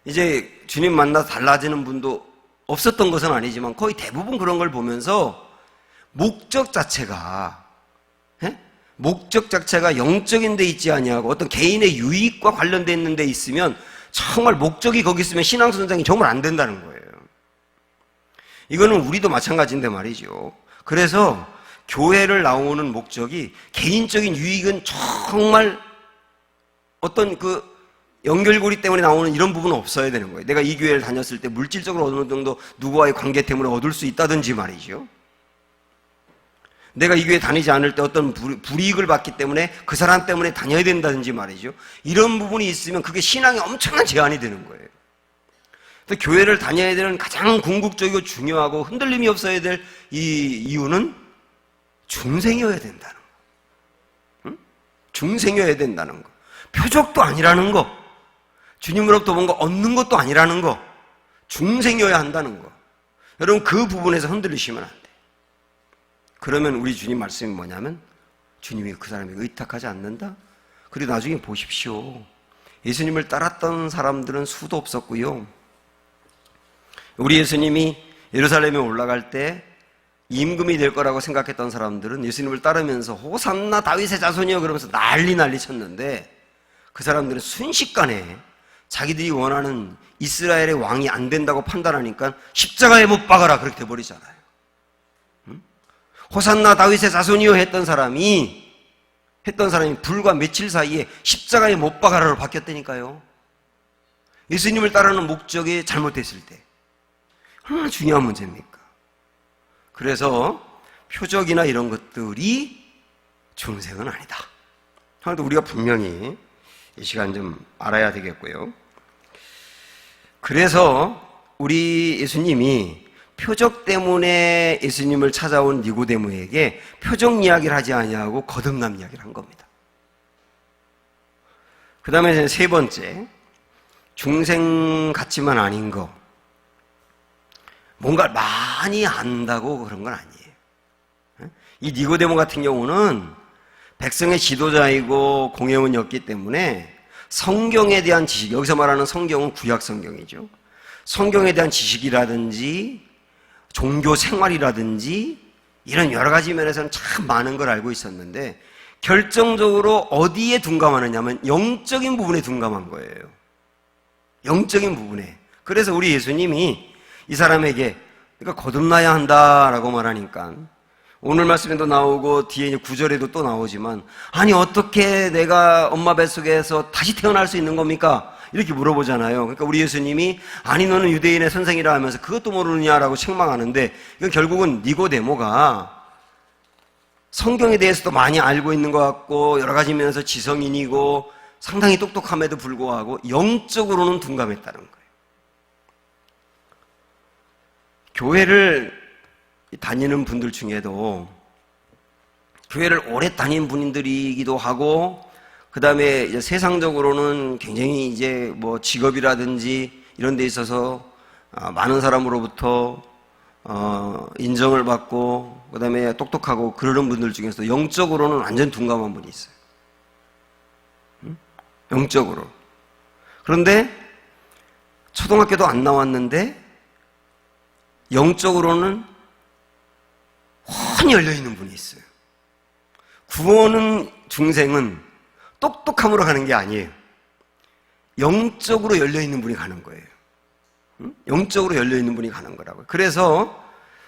이제 주님 만나서 달라지는 분도 없었던 것은 아니지만 거의 대부분 그런 걸 보면서 목적 자체가 영적인 데 있지 아니하고 어떤 개인의 유익과 관련되어 있는 데 있으면, 정말 목적이 거기 있으면 신앙 성장이 정말 안 된다는 거예요. 이거는 우리도 마찬가지인데 말이죠. 그래서 교회를 나오는 목적이 개인적인 유익은 정말 어떤 연결고리 때문에 나오는 이런 부분은 없어야 되는 거예요. 내가 이 교회를 다녔을 때 물질적으로 어느 정도 누구와의 관계 때문에 얻을 수 있다든지 말이죠. 내가 이 교회 다니지 않을 때 어떤 불이익을 받기 때문에 그 사람 때문에 다녀야 된다든지 말이죠. 이런 부분이 있으면 그게 신앙에 엄청난 제한이 되는 거예요. 교회를 다녀야 되는 가장 궁극적이고 중요하고 흔들림이 없어야 될 이 이유는 중생이어야 된다는 거. 응? 중생이어야 된다는 거. 표적도 아니라는 거. 주님으로부터 뭔가 얻는 것도 아니라는 거. 중생이어야 한다는 거. 여러분, 그 부분에서 흔들리시면 안 돼요. 그러면 우리 주님 말씀이 뭐냐면, 주님이 그 사람에게 의탁하지 않는다? 그리고 나중에 보십시오. 예수님을 따랐던 사람들은 수도 없었고요. 우리 예수님이 예루살렘에 올라갈 때 임금이 될 거라고 생각했던 사람들은 예수님을 따르면서 호산나 다윗의 자손이여 그러면서 난리 쳤는데, 그 사람들은 순식간에 자기들이 원하는 이스라엘의 왕이 안 된다고 판단하니까 십자가에 못 박아라 그렇게 돼버리잖아요. 호산나 다윗의 자손이여 했던 사람이 불과 며칠 사이에 십자가에 못 박아라로 바뀌었다니까요. 예수님을 따르는 목적이 잘못됐을 때 얼마나 중요한 문제입니까? 그래서 표적이나 이런 것들이 중생은 아니다. 하나도 우리가 분명히 이 시간 좀 알아야 되겠고요. 그래서 우리 예수님이 표적 때문에 예수님을 찾아온 니고데모에게 표적 이야기를 하지 아니하고 거듭남 이야기를 한 겁니다. 그 다음에 세 번째, 중생 같지만 아닌 거. 뭔가 많이 안다고 그런 건 아니에요. 이 니고데모 같은 경우는 백성의 지도자이고 공회원이었기 때문에 성경에 대한 지식, 여기서 말하는 성경은 구약 성경이죠. 성경에 대한 지식이라든지 종교 생활이라든지 이런 여러 가지 면에서는 참 많은 걸 알고 있었는데, 결정적으로 어디에 둔감하느냐면 영적인 부분에 둔감한 거예요. 영적인 부분에. 그래서 우리 예수님이 이 사람에게, 그러니까 거듭나야 한다라고 말하니까, 오늘 말씀에도 나오고 뒤에 이제 9절에도 또 나오지만, 아니 어떻게 내가 엄마 뱃속에서 다시 태어날 수 있는 겁니까? 이렇게 물어보잖아요. 그러니까 우리 예수님이, 아니 너는 유대인의 선생이라 하면서 그것도 모르느냐라고 책망하는데, 이건 결국은 니고데모가 성경에 대해서도 많이 알고 있는 것 같고 여러 가지 면에서 지성인이고 상당히 똑똑함에도 불구하고 영적으로는 둔감했다는 거예요. 교회를 다니는 분들 중에도, 교회를 오래 다닌 분들이기도 하고, 그 다음에 세상적으로는 굉장히 이제 뭐 직업이라든지 이런 데 있어서 많은 사람으로부터 인정을 받고, 그 다음에 똑똑하고 그러는 분들 중에서 영적으로는 완전 둔감한 분이 있어요. 영적으로. 그런데 초등학교도 안 나왔는데 영적으로는 훤히 열려있는 분이 있어요. 구원은, 중생은 똑똑함으로 가는 게 아니에요. 영적으로 열려있는 분이 가는 거예요. 영적으로 열려있는 분이 가는 거라고요. 그래서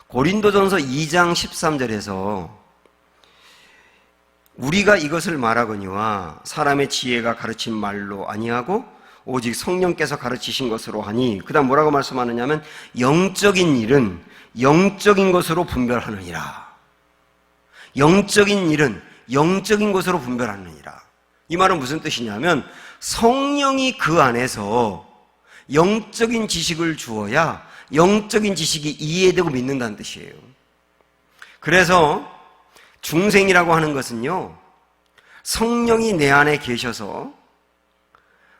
고린도전서 2장 13절에서 우리가 이것을 말하거니와 사람의 지혜가 가르친 말로 아니하고 오직 성령께서 가르치신 것으로 하니, 그 다음 뭐라고 말씀하느냐면 영적인 일은 영적인 것으로 분별하느니라. 영적인 일은 영적인 것으로 분별하느니라. 이 말은 무슨 뜻이냐면 성령이 그 안에서 영적인 지식을 주어야 영적인 지식이 이해되고 믿는다는 뜻이에요. 그래서 중생이라고 하는 것은요, 성령이 내 안에 계셔서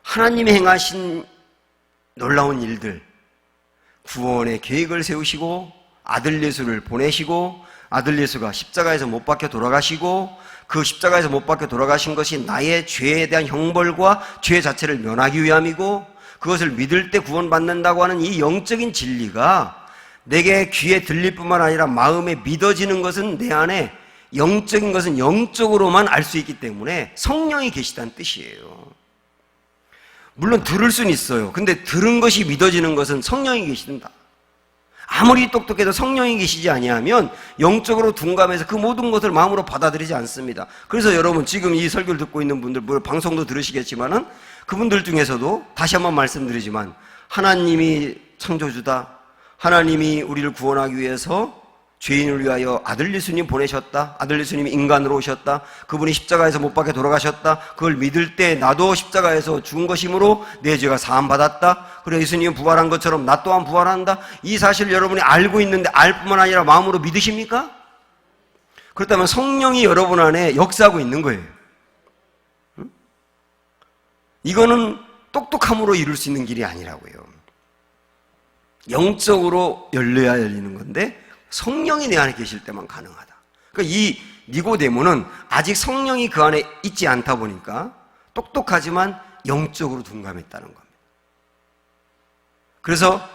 하나님이 행하신 놀라운 일들, 구원의 계획을 세우시고 아들 예수를 보내시고 아들 예수가 십자가에서 못 박혀 돌아가시고 그 십자가에서 못 박혀 돌아가신 것이 나의 죄에 대한 형벌과 죄 자체를 면하기 위함이고 그것을 믿을 때 구원받는다고 하는 이 영적인 진리가 내게 귀에 들릴 뿐만 아니라 마음에 믿어지는 것은 내 안에 영적인 것은 영적으로만 알 수 있기 때문에 성령이 계시다는 뜻이에요. 물론 들을 수는 있어요. 근데 들은 것이 믿어지는 것은 성령이 계신다. 아무리 똑똑해도 성령이 계시지 아니하면 영적으로 둔감해서 그 모든 것을 마음으로 받아들이지 않습니다. 그래서 여러분 지금 이 설교를 듣고 있는 분들, 방송도 들으시겠지만은 그분들 중에서도 다시 한번 말씀드리지만 하나님이 창조주다, 하나님이 우리를 구원하기 위해서 죄인을 위하여 아들 예수님 보내셨다, 아들 예수님이 인간으로 오셨다, 그분이 십자가에서 못 박혀 돌아가셨다, 그걸 믿을 때 나도 십자가에서 죽은 것이므로 내 죄가 사함받았다, 그래 예수님은 부활한 것처럼 나 또한 부활한다, 이 사실을 여러분이 알고 있는데 알 뿐만 아니라 마음으로 믿으십니까? 그렇다면 성령이 여러분 안에 역사하고 있는 거예요. 이거는 똑똑함으로 이룰 수 있는 길이 아니라고요. 영적으로 열려야 열리는 건데 성령이 내 안에 계실 때만 가능하다. 그러니까 이 니고데모는 아직 성령이 그 안에 있지 않다 보니까 똑똑하지만 영적으로 둔감했다는 겁니다. 그래서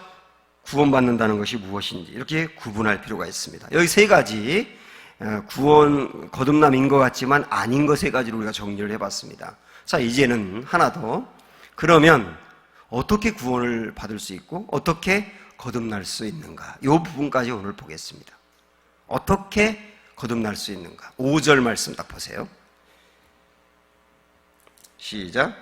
구원받는다는 것이 무엇인지 이렇게 구분할 필요가 있습니다. 여기 세 가지 구원 거듭남인 것 같지만 아닌 것 세 가지로 우리가 정리를 해봤습니다. 자, 이제는 하나 더. 그러면 어떻게 구원을 받을 수 있고 어떻게 거듭날 수 있는가? 이 부분까지 오늘 보겠습니다. 어떻게 거듭날 수 있는가? 5절 말씀 딱 보세요. 시작.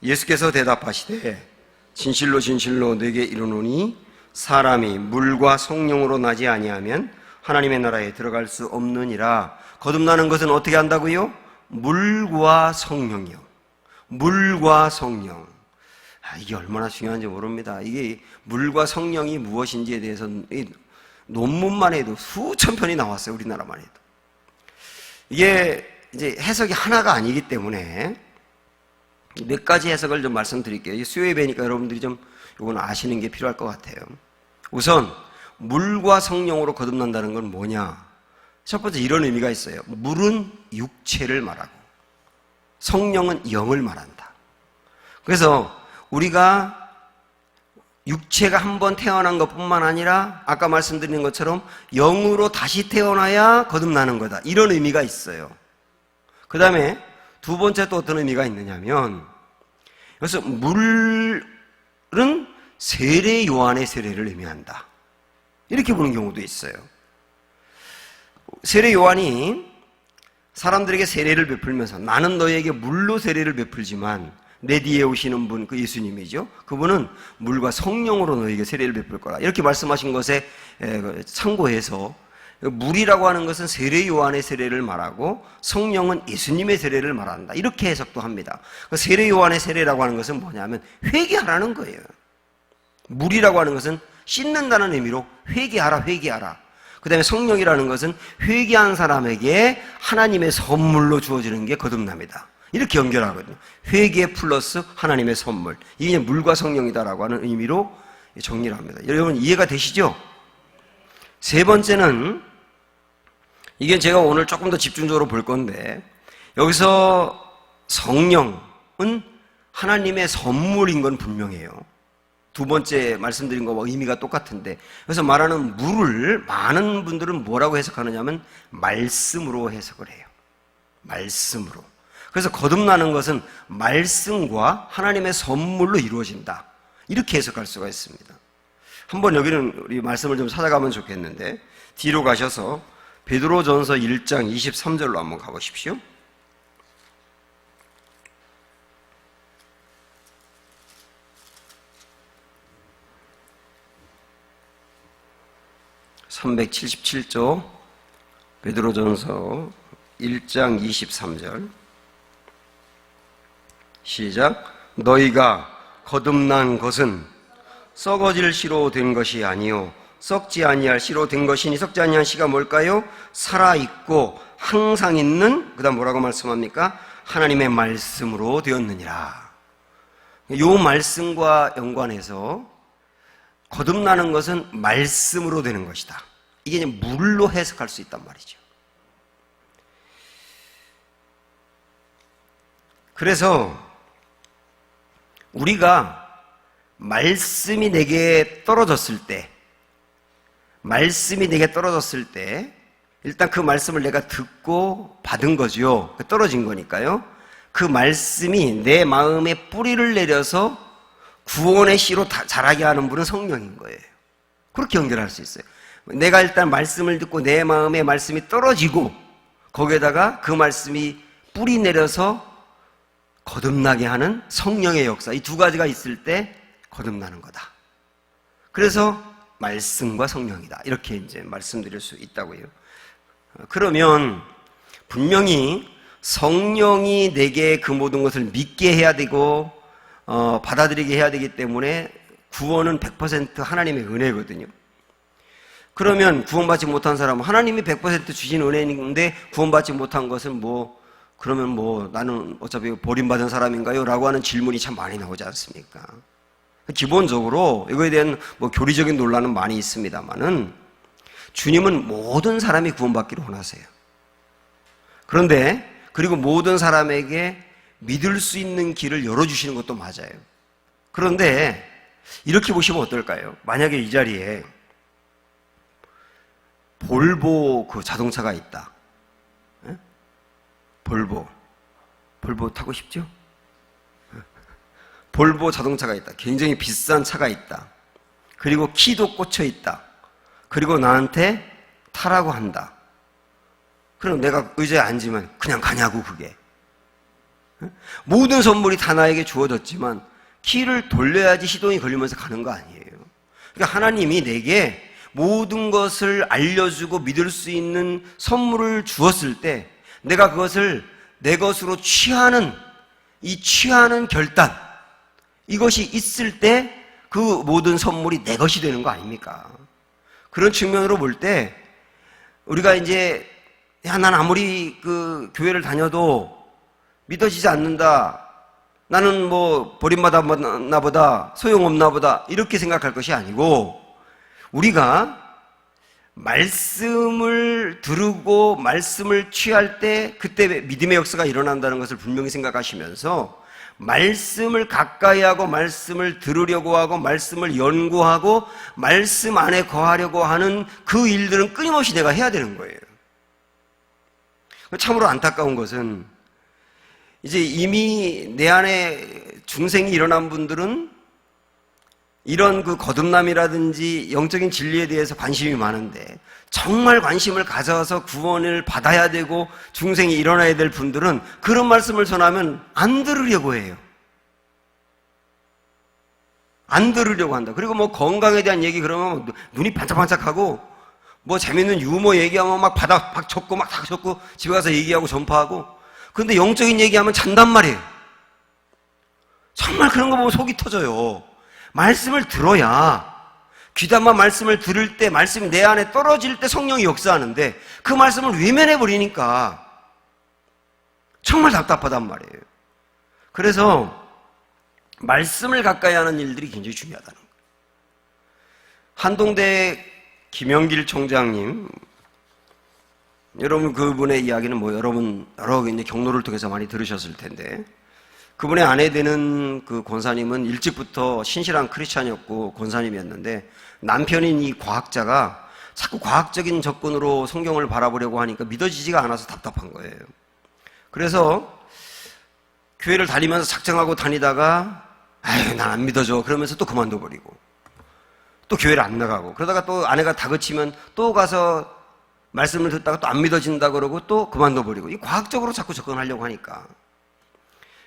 예수께서 대답하시되 진실로 진실로 네게 이르노니 사람이 물과 성령으로 나지 아니하면 하나님의 나라에 들어갈 수 없느니라. 거듭나는 것은 어떻게 한다고요? 물과 성령이요. 물과 성령. 이게 얼마나 중요한지 모릅니다. 이게 물과 성령이 무엇인지에 대해서는 논문만 해도 수천 편이 나왔어요. 우리나라만 해도. 이게 이제 해석이 하나가 아니기 때문에 몇 가지 해석을 좀 말씀드릴게요. 수요일 뵈니까 여러분들이 좀 이건 아시는 게 필요할 것 같아요. 우선 물과 성령으로 거듭난다는 건 뭐냐? 첫 번째 이런 의미가 있어요. 물은 육체를 말하고 성령은 영을 말한다. 그래서 우리가 육체가 한번 태어난 것뿐만 아니라 아까 말씀드린 것처럼 영으로 다시 태어나야 거듭나는 거다. 이런 의미가 있어요. 그 다음에 두 번째 또 어떤 의미가 있느냐면 그래서 물은 세례 요한의 세례를 의미한다. 이렇게 보는 경우도 있어요. 세례 요한이 사람들에게 세례를 베풀면서 나는 너희에게 물로 세례를 베풀지만 내 뒤에 오시는 분, 그 예수님이죠. 그분은 물과 성령으로 너희에게 세례를 베풀 거라. 이렇게 말씀하신 것에 참고해서 물이라고 하는 것은 세례 요한의 세례를 말하고 성령은 예수님의 세례를 말한다. 이렇게 해석도 합니다. 세례 요한의 세례라고 하는 것은 뭐냐면 회개하라는 거예요. 물이라고 하는 것은 씻는다는 의미로 회개하라, 회개하라. 그 다음에 성령이라는 것은 회개한 사람에게 하나님의 선물로 주어지는 게 거듭납니다. 이렇게 연결하거든요. 회개 플러스 하나님의 선물. 이게 그냥 물과 성령이다라고 하는 의미로 정리를 합니다. 여러분 이해가 되시죠? 세 번째는 이게 제가 오늘 조금 더 집중적으로 볼 건데 여기서 성령은 하나님의 선물인 건 분명해요. 두 번째 말씀드린 거와 의미가 똑같은데 그래서 말하는 물을 많은 분들은 뭐라고 해석하느냐면 말씀으로 해석을 해요. 말씀으로. 그래서 거듭나는 것은 말씀과 하나님의 선물로 이루어진다. 이렇게 해석할 수가 있습니다. 한번 여기는 우리 말씀을 좀 찾아가면 좋겠는데, 뒤로 가셔서 베드로전서 1장 23절로 한번 가보십시오. (377조) 베드로전서 1장 23절 시작. 너희가 거듭난 것은 썩어질 씨로 된 것이 아니요 썩지 아니할 씨로 된 것이니, 썩지 아니할 씨가 뭘까요? 살아있고 항상 있는, 그 다음 뭐라고 말씀합니까? 하나님의 말씀으로 되었느니라. 이 말씀과 연관해서 거듭나는 것은 말씀으로 되는 것이다. 이게 이제 물로 해석할 수 있단 말이죠. 그래서 우리가 말씀이 내게 떨어졌을 때, 일단 그 말씀을 내가 듣고 받은 거죠. 떨어진 거니까요. 그 말씀이 내 마음에 뿌리를 내려서 구원의 씨로 자라게 하는 분은 성령인 거예요. 그렇게 연결할 수 있어요. 내가 일단 말씀을 듣고 내 마음에 말씀이 떨어지고, 거기에다가 그 말씀이 뿌리 내려서 거듭나게 하는 성령의 역사, 이 두 가지가 있을 때 거듭나는 거다. 그래서 말씀과 성령이다. 이렇게 이제 말씀드릴 수 있다고요. 그러면 분명히 성령이 내게 그 모든 것을 믿게 해야 되고 받아들이게 해야 되기 때문에 구원은 100% 하나님의 은혜거든요. 그러면 구원받지 못한 사람은 하나님이 100% 주신 은혜인데 구원받지 못한 것은 그러면 나는 어차피 버림받은 사람인가요? 라고 하는 질문이 참 많이 나오지 않습니까? 기본적으로 이거에 대한 교리적인 논란은 많이 있습니다만은, 주님은 모든 사람이 구원받기를 원하세요. 그리고 모든 사람에게 믿을 수 있는 길을 열어주시는 것도 맞아요. 그런데 이렇게 보시면 어떨까요? 만약에 이 자리에 볼보 그 자동차가 있다. 볼보 타고 싶죠? 볼보 자동차가 있다. 굉장히 비싼 차가 있다. 그리고 키도 꽂혀 있다. 그리고 나한테 타라고 한다. 그럼 내가 의자에 앉으면 그냥 가냐고, 그게. 모든 선물이 다 나에게 주어졌지만 키를 돌려야지 시동이 걸리면서 가는 거 아니에요. 그러니까 하나님이 내게 모든 것을 알려주고 믿을 수 있는 선물을 주었을 때, 내가 그것을 내 것으로 취하는 결단, 이것이 있을 때 그 모든 선물이 내 것이 되는 거 아닙니까? 그런 측면으로 볼 때 우리가 이제 난 아무리 그 교회를 다녀도 믿어지지 않는다, 나는 버림받았나 보다, 소용없나 보다, 이렇게 생각할 것이 아니고, 우리가 말씀을 들고 말씀을 취할 때 그때 믿음의 역사가 일어난다는 것을 분명히 생각하시면서, 말씀을 가까이 하고 말씀을 들으려고 하고 말씀을 연구하고 말씀 안에 거하려고 하는 그 일들은 끊임없이 내가 해야 되는 거예요. 참으로 안타까운 것은, 이제 이미 내 안에 중생이 일어난 분들은 이런 그 거듭남이라든지 영적인 진리에 대해서 관심이 많은데, 정말 관심을 가져서 구원을 받아야 되고 중생이 일어나야 될 분들은 그런 말씀을 전하면 안 들으려고 해요. 안 들으려고 한다. 그리고 건강에 대한 얘기 그러면 눈이 반짝반짝하고, 재밌는 유머 얘기하면 막 적고 막 다 적고 집에 가서 얘기하고 전파하고. 그런데 영적인 얘기하면 잔단 말이에요. 정말 그런 거 보면 속이 터져요. 말씀을 들어야, 귀담아 말씀을 들을 때, 말씀이 내 안에 떨어질 때 성령이 역사하는데, 그 말씀을 외면해버리니까 정말 답답하단 말이에요. 그래서 말씀을 가까이 하는 일들이 굉장히 중요하다는 거예요. 한동대 김영길 총장님, 여러분 그분의 이야기는 여러분 여러 경로를 통해서 많이 들으셨을 텐데, 그분의 아내 되는 그 권사님은 일찍부터 신실한 크리스찬이었고 권사님이었는데, 남편인 이 과학자가 자꾸 과학적인 접근으로 성경을 바라보려고 하니까 믿어지지가 않아서 답답한 거예요. 그래서 교회를 다니면서 작정하고 다니다가 아유 난 안 믿어져 그러면서 또 그만둬버리고 또 교회를 안 나가고 그러다가 또 아내가 다그치면 또 가서 말씀을 듣다가 또 안 믿어진다 그러고 또 그만둬버리고, 이 과학적으로 자꾸 접근하려고 하니까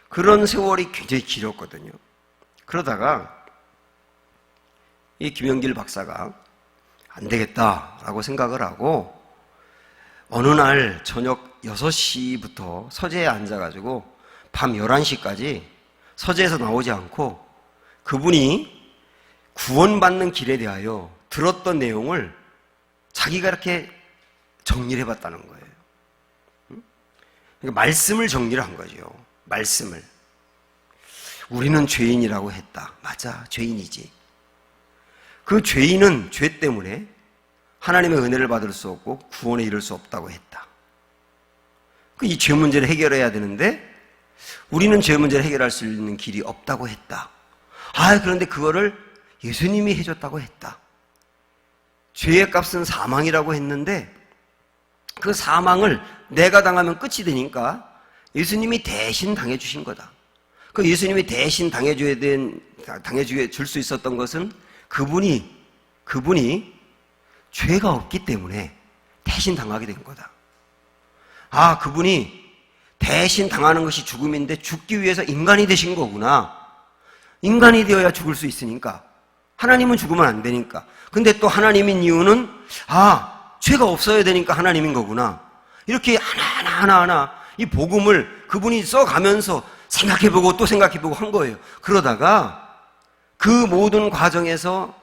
그런 세월이 굉장히 길었거든요. 그러다가 이 김영길 박사가 안 되겠다라고 생각을 하고 어느 날 저녁 6시부터 서재에 앉아가지고 밤 11시까지 서재에서 나오지 않고 그분이 구원받는 길에 대하여 들었던 내용을 자기가 이렇게 정리를 해봤다는 거예요. 그러니까 말씀을 정리를 한 거죠. 말씀을. 우리는 죄인이라고 했다. 맞아, 죄인이지. 그 죄인은 죄 때문에 하나님의 은혜를 받을 수 없고 구원에 이를 수 없다고 했다. 이 죄 문제를 해결해야 되는데 우리는 죄 문제를 해결할 수 있는 길이 없다고 했다. 그런데 그거를 예수님이 해줬다고 했다. 죄의 값은 사망이라고 했는데 그 사망을 내가 당하면 끝이 되니까 예수님이 대신 당해주신 거다. 그 예수님이 대신 당해주게 줄 수 있었던 것은 그분이 죄가 없기 때문에 대신 당하게 된 거다. 그분이 대신 당하는 것이 죽음인데 죽기 위해서 인간이 되신 거구나. 인간이 되어야 죽을 수 있으니까. 하나님은 죽으면 안 되니까. 근데 또 하나님인 이유는 죄가 없어야 되니까 하나님인 거구나. 이렇게 하나하나 이 복음을 그분이 써가면서 생각해보고 또 생각해보고 한 거예요. 그러다가 그 모든 과정에서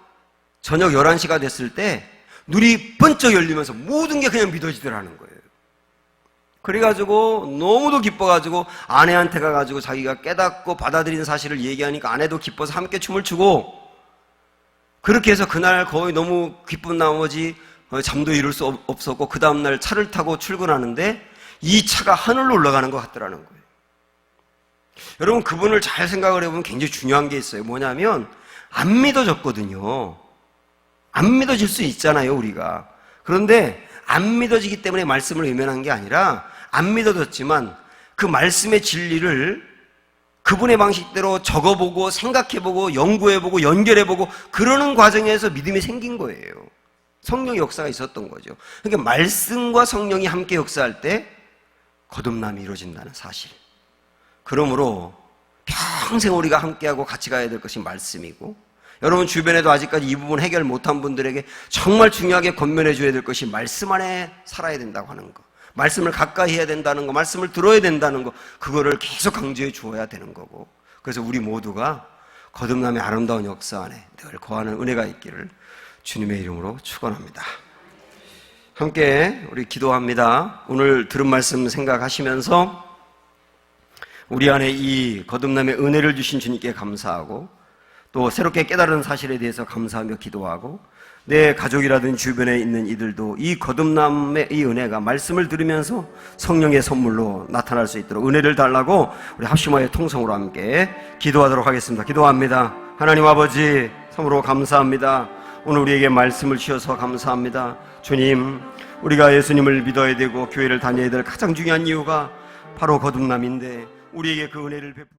저녁 11시가 됐을 때 눈이 번쩍 열리면서 모든 게 그냥 믿어지더라는 거예요. 그래가지고 너무도 기뻐가지고 아내한테 가가지고 자기가 깨닫고 받아들인 사실을 얘기하니까 아내도 기뻐서 함께 춤을 추고, 그렇게 해서 그날 거의 너무 기쁜 나머지 잠도 이룰 수 없었고 그 다음날 차를 타고 출근하는데 이 차가 하늘로 올라가는 것 같더라는 거예요. 여러분, 그분을 잘 생각을 해보면 굉장히 중요한 게 있어요. 뭐냐면 안 믿어졌거든요. 안 믿어질 수 있잖아요, 우리가. 그런데 안 믿어지기 때문에 말씀을 외면한 게 아니라 안 믿어졌지만 그 말씀의 진리를 그분의 방식대로 적어보고 생각해보고 연구해보고 연결해보고 그러는 과정에서 믿음이 생긴 거예요. 성령의 역사가 있었던 거죠. 그러니까 말씀과 성령이 함께 역사할 때 거듭남이 이루어진다는 사실. 그러므로 평생 우리가 함께하고 같이 가야 될 것이 말씀이고, 여러분 주변에도 아직까지 이 부분 해결 못한 분들에게 정말 중요하게 권면해 줘야 될 것이 말씀 안에 살아야 된다고 하는 거, 말씀을 가까이 해야 된다는 거, 말씀을 들어야 된다는 거, 그거를 계속 강조해 주어야 되는 거고, 그래서 우리 모두가 거듭남의 아름다운 역사 안에 늘 거하는 은혜가 있기를 주님의 이름으로 축원합니다. 함께 우리 기도합니다. 오늘 들은 말씀 생각하시면서 우리 안에 이 거듭남의 은혜를 주신 주님께 감사하고, 또 새롭게 깨달은 사실에 대해서 감사하며 기도하고, 내 가족이라든지 주변에 있는 이들도 이 거듭남의 이 은혜가 말씀을 들으면서 성령의 선물로 나타날 수 있도록 은혜를 달라고 우리 합심하여 통성으로 함께 기도하도록 하겠습니다. 기도합니다. 하나님 아버지, 참으로 감사합니다. 오늘 우리에게 말씀을 주셔서 감사합니다. 주님, 우리가 예수님을 믿어야 되고 교회를 다녀야 될 가장 중요한 이유가 바로 거듭남인데 우리에게 그 은혜를 베풀